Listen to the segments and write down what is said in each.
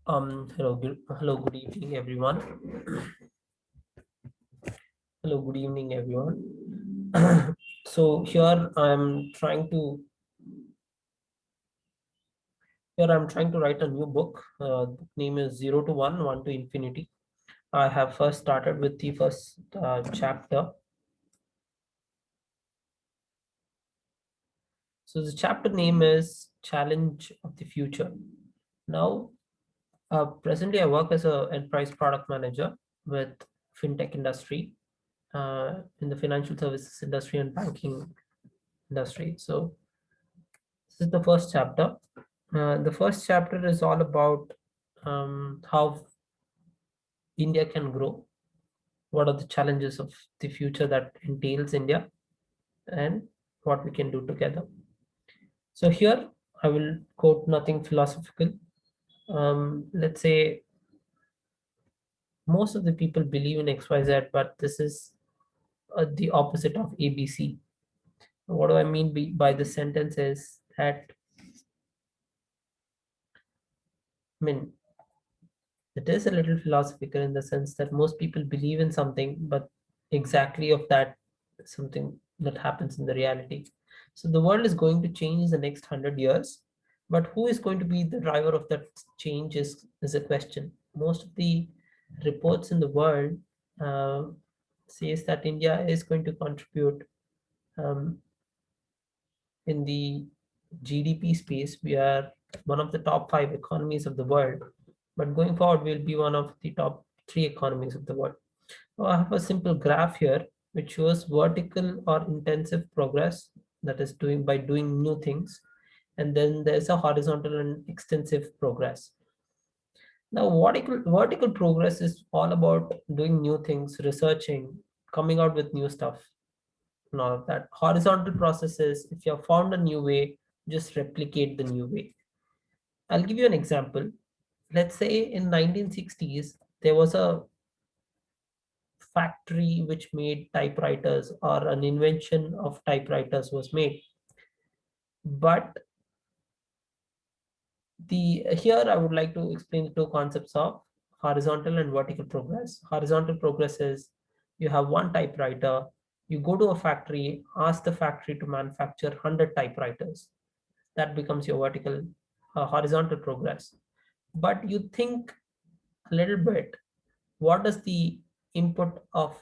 Um, Hello. Hello. Good evening, everyone. Hello. Good evening, everyone. So here I'm trying to write a new book. Book name is Zero to One, One to Infinity. I have first started with the first chapter. So the chapter name is Challenge of the Future. Now, presently I work as a enterprise product manager with fintech industry, in the financial services industry and banking industry. So this is the first chapter. The first chapter is all about how India can grow, what are the challenges of the future that entails India, and what we can do together. So here I will quote nothing philosophical. Let's say most of the people believe in XYZ, but this is the opposite of ABC. What do I mean by the sentence is that, I mean, it is a little philosophical in the sense that most people believe in something, but exactly of that something that happens in the reality. So the world is going to change in the next 100 years, but who is going to be the driver of that change is a question. Most of the reports in the world uh, says that India is going to contribute um, in the GDP space. We are one of the top five economies of the world, but going forward, we'll be one of the top three economies of the world. So I have a simple graph here which shows vertical or intensive progress, that is doing by doing new things, and then there's a horizontal and extensive progress. Now, vertical progress is all about doing new things, researching, coming out with new stuff, and all of that. Horizontal processes, if you have found a new way, just replicate the new way. I'll give you an example. Let's say in 1960s, there was a factory which made typewriters, or an invention of typewriters was made. But the here I would like to explain the two concepts of horizontal and vertical progress. Horizontal progress is you have one typewriter, you go to a factory, ask the factory to manufacture 100 typewriters. That becomes your horizontal progress. But you think a little bit, what does the input of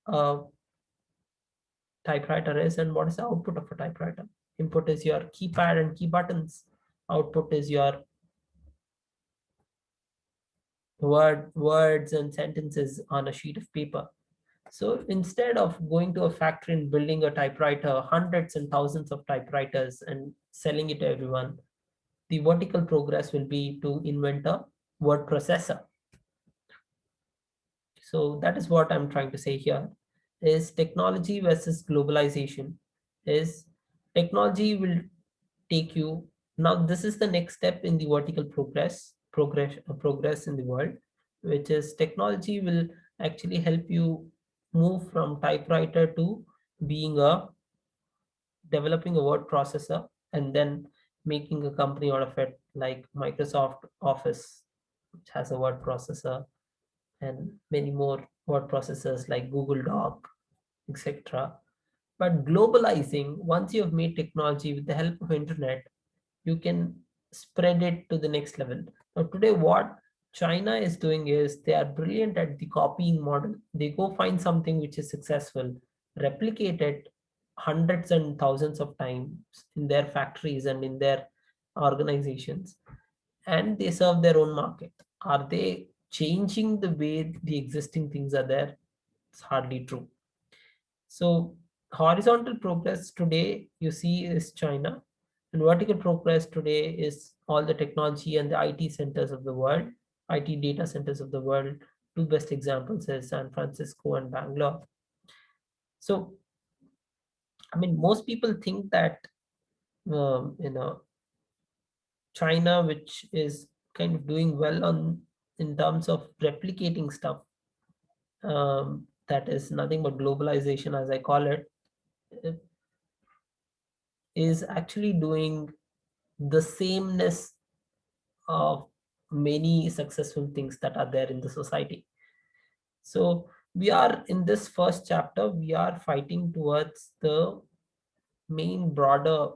a typewriter is and what is the output of a typewriter? Input is your keypad and key buttons. Output is your words and sentences on a sheet of paper. So instead of going to a factory and building a typewriter, hundreds and thousands of typewriters and selling it to everyone, the vertical progress will be to invent a word processor. So that is what I'm trying to say here is technology versus globalization. Is technology will take you, now this is the next step in the vertical progress in the world, which is technology will actually help you move from typewriter to being a developing a word processor and then making a company out of it, like Microsoft Office, which has a word processor, and many more word processors like Google Doc, etc. But globalizing, once you have made technology with the help of internet, you can spread it to the next level. Now, today, what China is doing is they are brilliant at the copying model. They go find something which is successful, replicate it hundreds and thousands of times in their factories and in their organizations, and they serve their own market. Are they changing the way the existing things are there? It's hardly true. So horizontal progress today you see is China, and vertical progress today is all the technology and the IT centers of the world. IT data centers of the world. Two best examples is San Francisco and Bangalore. So, I mean, most people think that you know, China, which is kind of doing well on in terms of replicating stuff, that is nothing but globalization, as I call it, uh, is actually doing the sameness of many successful things that are there in the society. So we are in this first chapter, we are fighting towards the main broader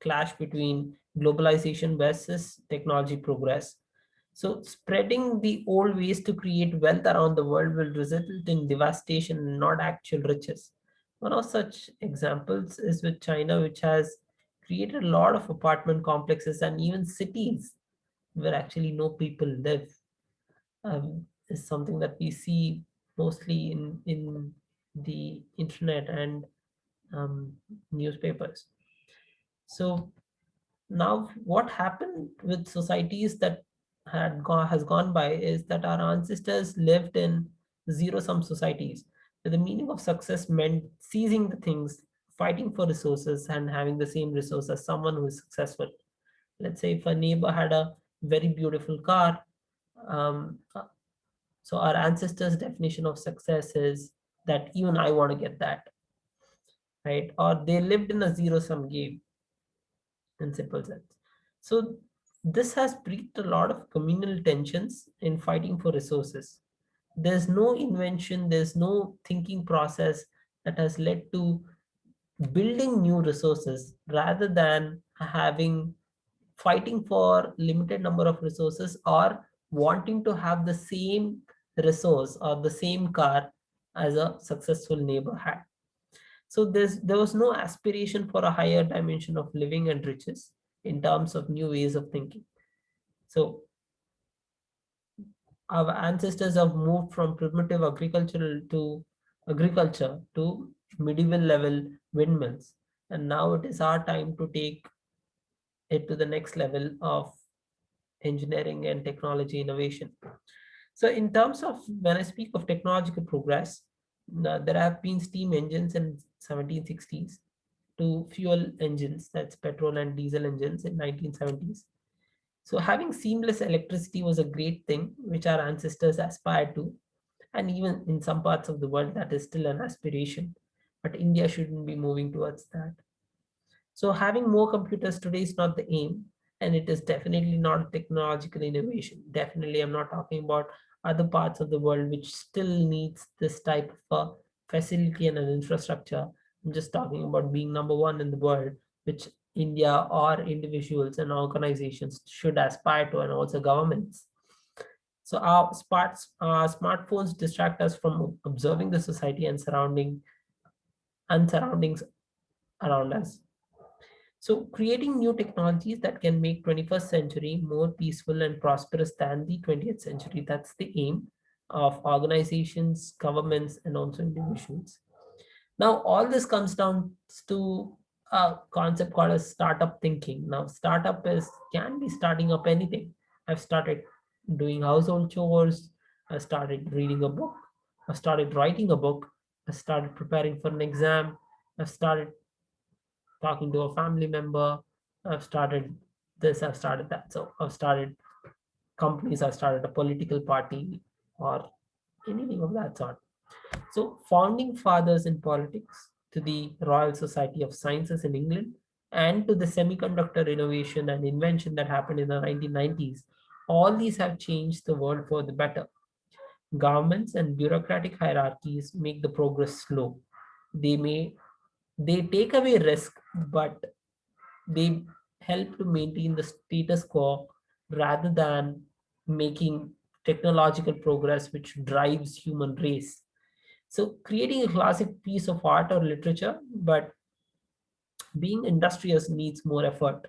clash between globalization versus technology progress. So spreading the old ways to create wealth around the world will result in devastation and not actual riches. One of such examples is with China, which has created a lot of apartment complexes and even cities where actually no people live. Is something that we see mostly in the internet and newspapers. So now what happened with societies that has gone by is that our ancestors lived in zero sum societies where the meaning of success meant seizing the things, fighting for resources, and having the same resource as someone who is successful. Let's say if a neighbor had a very beautiful car, um, so our ancestors' definition of success is that even I want to get that, right? Or they lived in a zero sum game in simple sense. So this has breathed a lot of communal tensions in fighting for resources. There's no invention, there's no thinking process that has led to building new resources rather than having fighting for limited number of resources or wanting to have the same resource or the same car as a successful neighbor had. So there was no aspiration for a higher dimension of living and riches in terms of new ways of thinking. So our ancestors have moved from primitive agriculture to medieval level windmills, and now it is our time to take it to the next level of engineering and technology innovation. So in terms of when I speak of technological progress, there have been steam engines in 1760s to fuel engines, that's petrol and diesel engines in 1970s. So having seamless electricity was a great thing which our ancestors aspired to, and even in some parts of the world that is still an aspiration. But India shouldn't be moving towards that. So having more computers today is not the aim, and it is definitely not technological innovation. Definitely, I'm not talking about other parts of the world which still needs this type of facility and an infrastructure. I'm just talking about being number one in the world, which India or individuals and organizations should aspire to, and also governments. So our smartphones distract us from observing the society and surroundings around us. So creating new technologies that can make 21st century more peaceful and prosperous than the 20th century. That's the aim of organizations, governments, and also individuals. Now, all this comes down to a concept called as startup thinking. Now, startup is can be starting up anything. I've started doing household chores. I started reading a book. I started writing a book. I started preparing for an exam. I've started talking to a family member. I've started this, I've started that. So I've started companies, I've started a political party or anything of that sort. So founding fathers in politics to the Royal Society of Sciences in England and to the semiconductor innovation and invention that happened in the 1990s, all these have changed the world for the better. Governments and bureaucratic hierarchies make the progress slow. They may they take away risk, but they help to maintain the status quo rather than making technological progress which drives human race. So creating a classic piece of art or literature, but being industrious needs more effort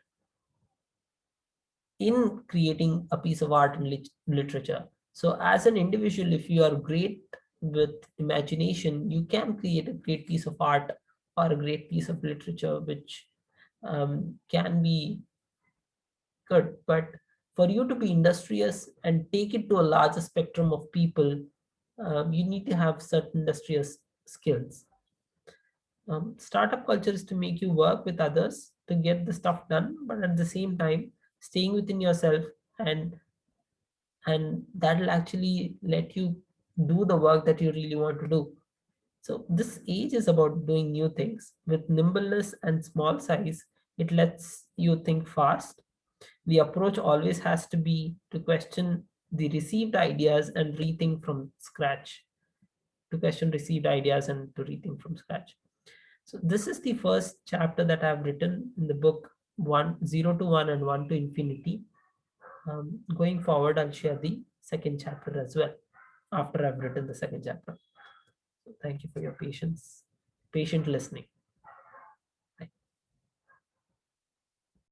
in creating a piece of art and literature. So as an individual, if you are great with imagination, you can create a great piece of art or a great piece of literature which can be good. But For you to be industrious and take it to a larger spectrum of people, you need to have certain industrious skills. Startup culture is to make you work with others to get the stuff done, but at the same time, staying within yourself, and that'll actually let you do the work that you really want to do. So this age is about doing new things with nimbleness and small size. It lets you think fast. The approach always has to be to question the received ideas and rethink from scratch. To question received ideas and to rethink from scratch. So this is the first chapter that I've written in the book, 1 0 to 1 and 1 to infinity. Going forward, I'll share the second chapter as well after I've written the second chapter. So thank you for your patience, patient listening.